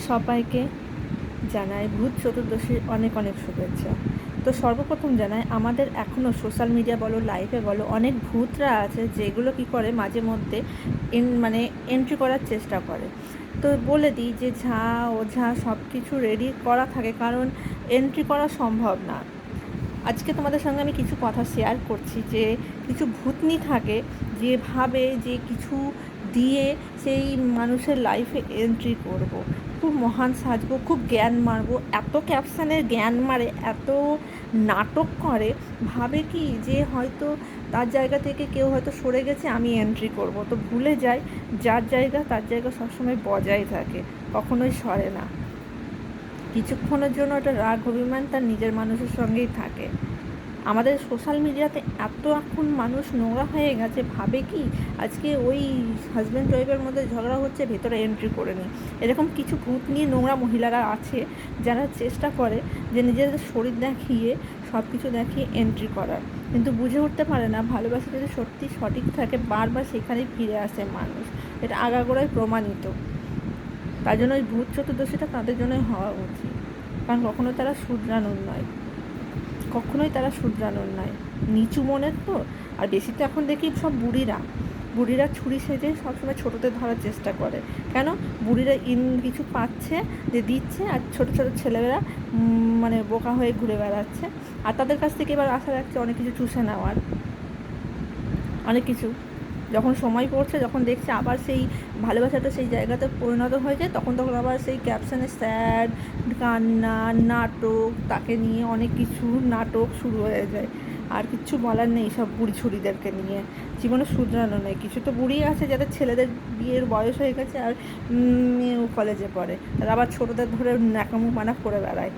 সবাইকে জানাই ভূত চতুর্দশীর অনেক অনেক শুভেচ্ছা। তো সর্বপ্রথম জানাই, আমাদের এখনও সোশ্যাল মিডিয়া বলো, লাইভে বলো, অনেক ভূতরা আছে যেগুলো কি করে মাঝে মধ্যে এন্ট্রি করার চেষ্টা করে। তো বলে দিই যে ঝা ওঝা সব কিছু রেডি করা থাকে, কারণ এন্ট্রি করা সম্ভব না। আজকে তোমাদের সঙ্গে আমি কিছু কথা শেয়ার করছি যে কিছু ভূতনি থাকে যে ভাবে যে কিছু দিয়ে সেই মানুষের লাইফে এন্ট্রি করব, খুব মহান সাজবো, খুব জ্ঞান মারবো, এত ক্যাপশানের জ্ঞান মারে, এত নাটক করে, ভাবে কি যে হয়তো তার জায়গা থেকে কেউ হয়তো সরে গেছে, আমি এন্ট্রি করব। তো ভুলে যায় যার জায়গা তার জায়গা সবসময় বজায় থাকে, কখনোই সরে না। কিছুক্ষণের জন্য একটা রাগ অভিমান তার নিজের মানুষের সঙ্গেই থাকে। আমাদের সোশ্যাল মিডিয়াতে এত এখন মানুষ নোংরা হয়ে গেছে, ভাবে কি আজকে ওই হাজব্যান্ড ওয়াইফের মধ্যে ঝগড়া হচ্ছে, ভেতরে এন্ট্রি করে নিই। এরকম কিছু ভূত নিয়ে নোংরা মহিলারা আছে যারা চেষ্টা করে যে নিজেদের শরীর দেখিয়ে সব কিছু দেখিয়ে এন্ট্রি করার, কিন্তু বুঝে উঠতে পারে না ভালোবাসা যদি সত্যি সঠিক থাকে বারবার সেখানেই ফিরে আসে মানুষ। এটা আগাগোড়ায় প্রমাণিত। তার জন্য ওই ভূত চতুর্দশীটা তাদের জন্যই হওয়া উচিত, কারণ কখনো তারা শুধরানোর নয়, কখনোই তারা শুধরানোর নয়, নিচু মনের তো। আর বেশি তো এখন দেখি সব বুড়িরা ছুরি সেজে সবসময় ছোটোদের ধরার চেষ্টা করে। কেন? বুড়িরা কিছু পাচ্ছে যে দিচ্ছে, আর ছোটো ছোটো ছেলেমেয়েরা বোকা হয়ে ঘুরে বেড়াচ্ছে, আর তাদের কাছ থেকে এবার আশা রাখছে অনেক কিছু চুষে নেওয়ার, অনেক কিছু। যখন সময় পড়ছে, যখন দেখছে আবার সেই ভালোবাসাটা সেই জায়গাতে পরিণত হয়ে যায়, তখন আবার সেই ক্যাপশনে স্যাড, কান্না, নাটক, তাকে নিয়ে অনেক কিছু নাটক শুরু হয়ে যায়। আর কিচ্ছু বলার নেই সব বুড়ি ছুরিদেরকে নিয়ে, জীবনে শুধরানো নেই। কিছু তো বুড়ি আছে যাদের ছেলেদের বিয়ের বয়স হয়ে গেছে আর মেয়েও কলেজে পড়ে, তারা আবার ছোটোদের ধরে ন্যাকামো মানা করে বেড়ায়।